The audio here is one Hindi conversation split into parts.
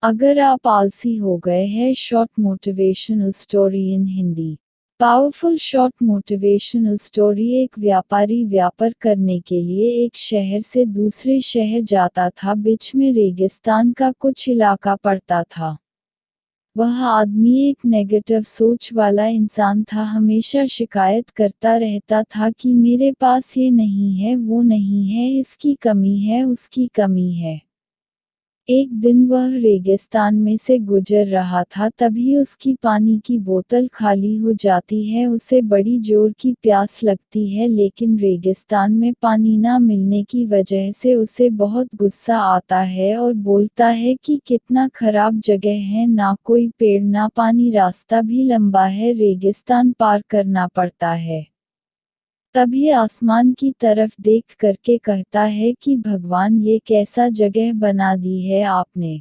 अगर आप आलसी हो गए हैं, short motivational story in Hindi. Powerful short motivational story. एक व्यापारी व्यापार करने के लिए एक शहर से दूसरे शहर जाता था। बीच में रेगिस्तान का कुछ इलाका पड़ता था। वह आदमी एक नेगेटिव सोच वाला इंसान था। हमेशा शिकायत करता रहता था कि मेरे पास ये नहीं है, वो नहीं है, इसकी कमी है, उसकी कमी है। एक दिन वह रेगिस्तान में से गुजर रहा था, तभी उसकी पानी की बोतल खाली हो जाती है। उसे बड़ी जोर की प्यास लगती है, लेकिन रेगिस्तान में पानी ना मिलने की वजह से उसे बहुत गुस्सा आता है और बोलता है कि कितना खराब जगह है, ना कोई पेड़ ना पानी, रास्ता भी लंबा है, रेगिस्तान पार करना पड़ता है। तभी आसमान की तरफ देख करके कहता है कि भगवान, ये कैसा जगह बना दी है आपने।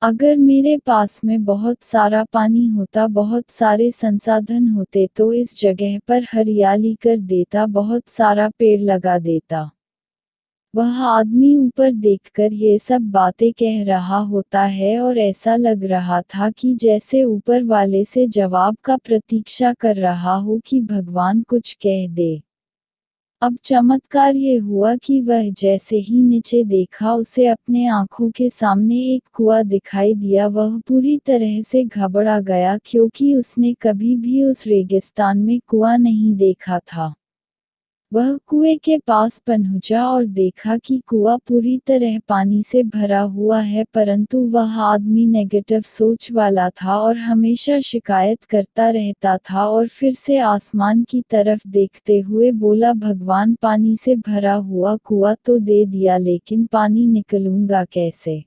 अगर मेरे पास में बहुत सारा पानी होता, बहुत सारे संसाधन होते, तो इस जगह पर हरियाली कर देता, बहुत सारा पेड़ लगा देता। वह आदमी ऊपर देखकर ये सब बातें कह रहा होता है और ऐसा लग रहा था कि जैसे ऊपर वाले से जवाब का प्रतीक्षा कर रहा हो कि भगवान कुछ कह दे। अब चमत्कार ये हुआ कि वह जैसे ही नीचे देखा, उसे अपने आंखों के सामने एक कुआं दिखाई दिया। वह पूरी तरह से घबरा गया, क्योंकि उसने कभी भी उस रेगिस्तान में कुआं नहीं देखा था। वह कुएं के पास पहुंचा और देखा कि कुआं पूरी तरह पानी से भरा हुआ है, परंतु वह आदमी नेगेटिव सोच वाला था और हमेशा शिकायत करता रहता था और फिर से आसमान की तरफ देखते हुए बोला, भगवान, पानी से भरा हुआ कुआं तो दे दिया, लेकिन पानी निकलूंगा कैसे।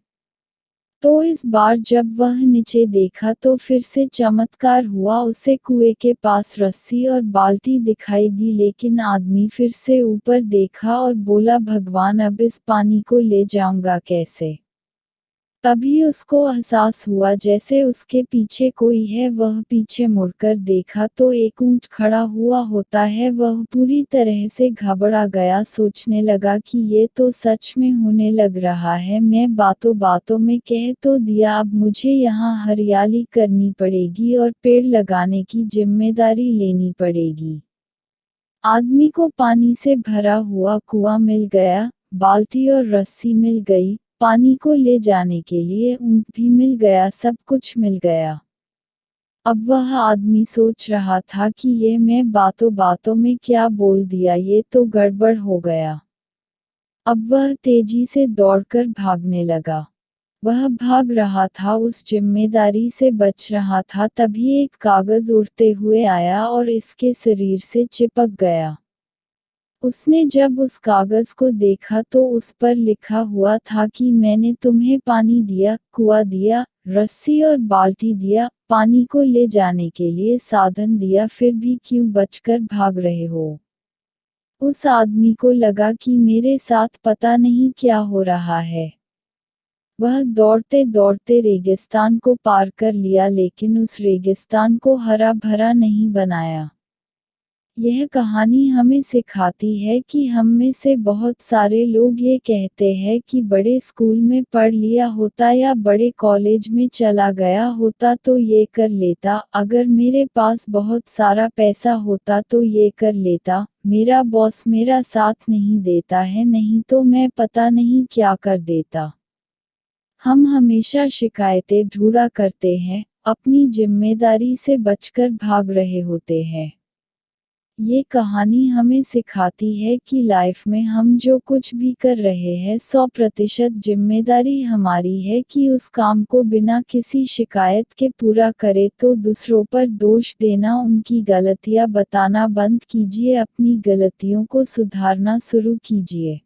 तो इस बार जब वह नीचे देखा तो फिर से चमत्कार हुआ। उसे कुएं के पास रस्सी और बाल्टी दिखाई दी, लेकिन आदमी फिर से ऊपर देखा और बोला, भगवान, अब इस पानी को ले जाऊंगा कैसे। तभी उसको एहसास हुआ जैसे उसके पीछे कोई है। वह पीछे मुड़कर देखा तो एक ऊंट खड़ा हुआ होता है। वह पूरी तरह से घबरा गया, सोचने लगा कि ये तो सच में होने लग रहा है। मैं बातों बातों में कह तो दिया, अब मुझे यहाँ हरियाली करनी पड़ेगी और पेड़ लगाने की जिम्मेदारी लेनी पड़ेगी। आदमी को पानी से भरा हुआ कुआं मिल गया, बाल्टी और रस्सी मिल गई, पानी को ले जाने के लिए ऊंट भी मिल गया, सब कुछ मिल गया। अब वह आदमी सोच रहा था कि ये मैं बातों बातों में क्या बोल दिया, ये तो गड़बड़ हो गया। अब वह तेजी से दौड़कर भागने लगा। वह भाग रहा था, उस जिम्मेदारी से बच रहा था, तभी एक कागज उड़ते हुए आया और इसके शरीर से चिपक गया। उसने जब उस कागज को देखा तो उस पर लिखा हुआ था कि मैंने तुम्हें पानी दिया, कुआं दिया, रस्सी और बाल्टी दिया, पानी को ले जाने के लिए साधन दिया, फिर भी क्यों बचकर भाग रहे हो। उस आदमी को लगा कि मेरे साथ पता नहीं क्या हो रहा है। वह दौड़ते दौड़ते रेगिस्तान को पार कर लिया, लेकिन उस रेगिस्तान को हरा भरा नहीं बनाया। यह कहानी हमें सिखाती है कि हम में से बहुत सारे लोग ये कहते हैं कि बड़े स्कूल में पढ़ लिया होता या बड़े कॉलेज में चला गया होता तो ये कर लेता, अगर मेरे पास बहुत सारा पैसा होता तो ये कर लेता, मेरा बॉस मेरा साथ नहीं देता है, नहीं तो मैं पता नहीं क्या कर देता। हम हमेशा शिकायतें ढूंढा करते हैं, अपनी जिम्मेदारी से बचकर भाग रहे होते हैं। ये कहानी हमें सिखाती है कि लाइफ में हम जो कुछ भी कर रहे हैं, 100% जिम्मेदारी हमारी है कि उस काम को बिना किसी शिकायत के पूरा करें। तो दूसरों पर दोष देना, उनकी गलतियां बताना बंद कीजिए, अपनी गलतियों को सुधारना शुरू कीजिए।